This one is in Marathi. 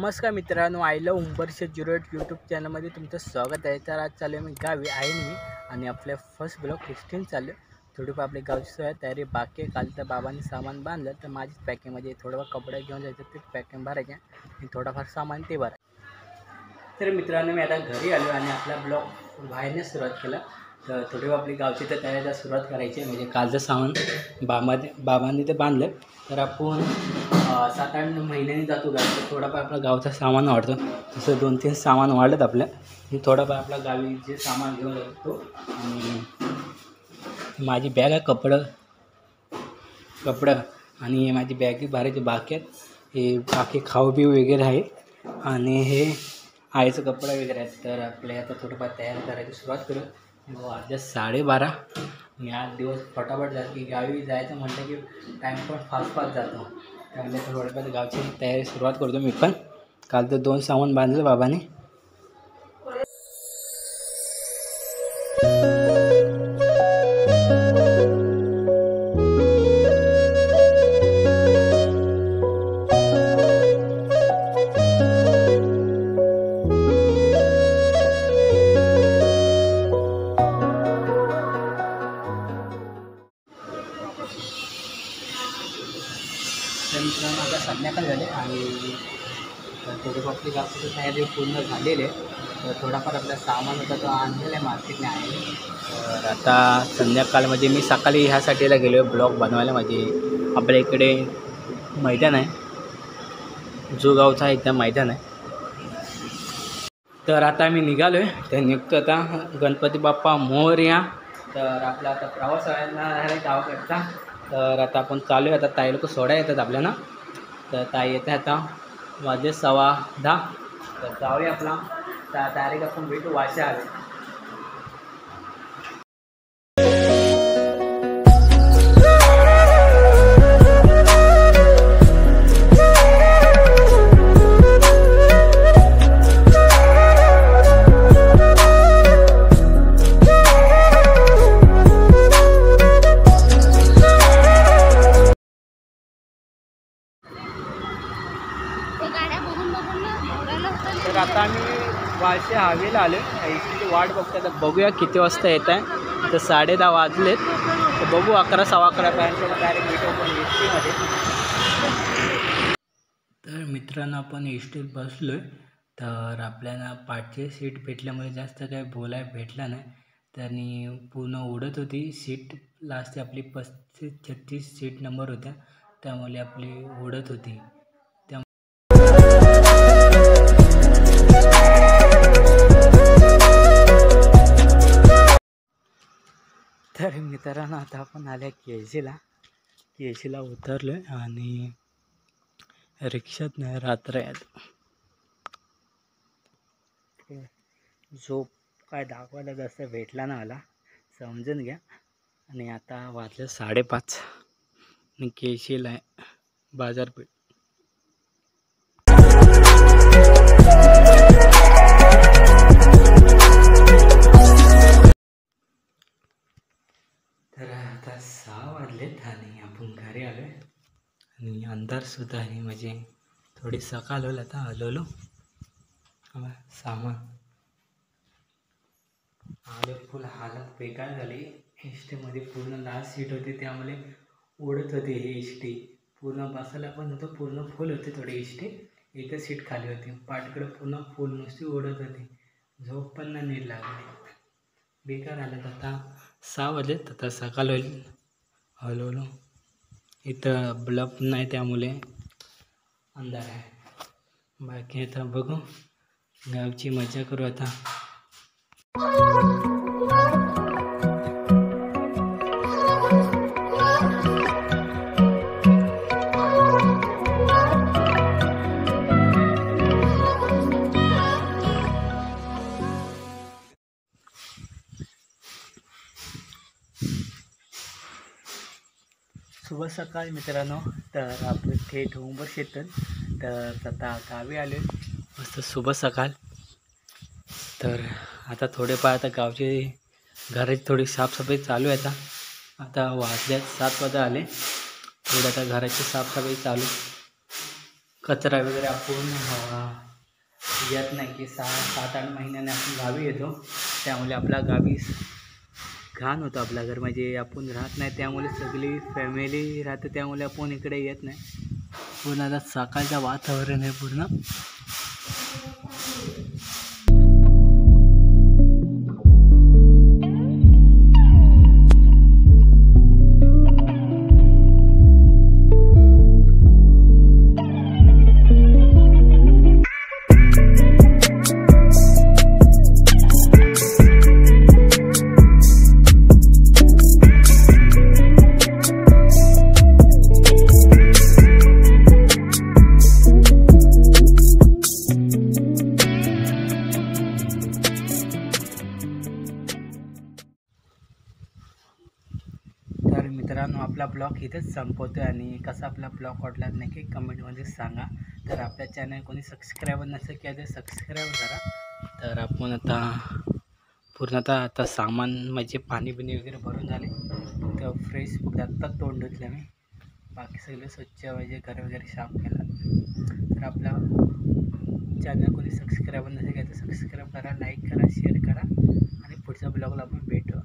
नमस्कार मित्रांनो, आय लव्ह उंबरशे 08 यूट्यूब चॅनलमध्ये तुमचं स्वागत आहे। तर आज चालू मी गावी आहे मी आणि आपल्या फर्स्ट ब्लॉग 16 चालू थोडीफार आपली गावची तयारी बाकी आहे। काल तर बाबांनी सामान बांधलं तर माझीच पॅकिंगमध्ये थोडंफार कपडे घेऊन जायचं, ते पॅकिंग भरायचे आणि थोडंफार सामान ते भरायचं। तर मित्रांनो, मी आता घरी आलो आणि आपला ब्लॉग बाहेरने सुरुवात केला। तर थोडीफार आपली गावची तर तयारीला सुरुवात करायची म्हणजे कालचं सामान बाबांनी ते बांधलं तर आपण 7-8 महिन्यांनी जातो गावी, तर थोडाफार आपलं गावचं सामान वाढतं। तसं 2-3 सामान वाढलं आपलं, हे थोडाफार आपल्या गावी जे सामान घेऊन जातो। आणि माझी बॅग आहे कपडं आणि माझी बॅग भरायची बाकी आहेत। हे बाकी खाऊ पिऊ वगैरे आहे आणि हे आईचं कपडा वगैरे आहेत। तर आपल्या आता थोडंफार तयार करायची सुरुवात करू। वाजले 12:30 आणि 8 दिवस फटाफट जात की गावी जायचं म्हटलं की टाईम पण फास्ट जातो। त्यामुळे थोडंफार गावची तयारी सुरुवात करतो मी पण। काल तर 2 सामान बांधलं बाबाने। तर मित्रांनो, आता संध्याकाळ झाले आणि थोडंफार आपली गावची तयारी पूर्ण झालेली आहे। तर थोडाफार आपला सामान होता तो आणलेला आहे मार्केटने आहे। तर आता संध्याकाळ म्हणजे मी सकाळी ह्यासाठीला गेलो आहे ब्लॉग बनवायला। म्हणजे आपल्या इकडे मैदान आहे, जो गावचा आहे त्या मैदान आहे। तर आता आम्ही निघालो आहे, तर निघतो आता गणपती बाप्पा मोरया। तर आपला आता प्रवास आहे गावाकडचा। तर आता आपण चालू आहे, आता ताई लोक सोडा येतात आपल्याला। तर ताई येते आता, वाजले 10:15। तर जाऊया आपला डायरेक्ट आपण भेटू वाशा आले। तर आता आम्ही वाशे हवेला आलो, एसटीची वाट बघतो। आता बघूया किती वाजता येत आहे। तर 10:30 वाजलेत, तर बघू 11-11:15 डायरेक्ट भेटू आपण एसटीमध्ये। तर मित्रांनो, आपण एसटीत बसलो आहे। तर आपल्याला पाठचे सीट भेटल्यामुळे जास्त काही बोलायला भेटलं नाही। त्यांनी पूर्ण उडत होती सीट, लास्ट आपली 35-36 सीट नंबर होत्या, त्यामुळे आपली उडत होती। तर मित्रांनो, आता आपण आल्या केळशीला उतरलो आणि रिक्षात नाही रात्र आहे। झोप काय दाखवायला जास्त भेटला ना मला, समजून घ्या। आणि आता वाजले 5:30 आणि केळशीला आहे बाजारपेठ। तर आता 6 वाजलेत आणि आपण घरी आलो आहे आणि अंधारसुद्धा आहे, म्हणजे थोडी सकाळ होईल। आता हलवलो सामान आले, फुल हालत बेकार झाली। एसटीमध्ये पूर्ण लास्ट सीट होती, त्यामुळे उडत होती ही एसटी। पूर्ण बसायला पण होतं, पूर्ण फुल होती थोडी एसटी, एकच सीट खाली होती। पाठकडं पूर्ण फुल नुसती उडत होती, झोप पण नाही नीट लागली, बेकार आलं। आता 6 वाजलेत, आता सकाळ होईल। हलवलो, इथं बल्ब नाही त्यामुळे अंधार आहे। बाकी आता बघू, गावची मजा करू आता। शुभ सकाळ मित्रांनो, तर आपण थेट उंबरशेतून तर आता गावी आले, मस्त शुभ सकाळ। तर आता थोडेफार आता गावचे घराची थोडी साफसफाई चालू आहे। आता वाजल्यात 7 वाजता आले, थोडं आता घराची साफसफाई चालू कचरा वगैरे आपण येत नाही की 7-8 महिन्याने आपण गावी येतो, त्यामुळे आपल्या गावी घाण होतं आपल्या घर, म्हणजे आपण राहत नाही त्यामुळे सगळी फॅमिली राहते, त्यामुळे आपण इकडे येत नाही. पूर्ण आता सकाळचं वातावरण आहे पूर्ण. तर मित्रांनो, आपला ब्लॉग इथेच संपवतो आहे. आणि कसा आपला ब्लॉग वाटला नक्की कमेंटमध्ये सांगा. तर आपल्या चॅनल कोणी सबस्क्राईबर नसेल केलं तर सबस्क्राईब करा. तर आपण आता सामान म्हणजे पाणी वगैरे भरून झाले, तर फ्रेश फक्त आत्ता तोंड धुतलं मी, बाकी सगळं स्वच्छ म्हणजे घर वगैरे साफ केलं. तर आपला चॅनल कोणी सबस्क्राईबर नसेल केलं तर सबस्क्राईब करा, लाईक करा, शेअर करा आणि पुढच्या ब्लॉगला आपण भेटू.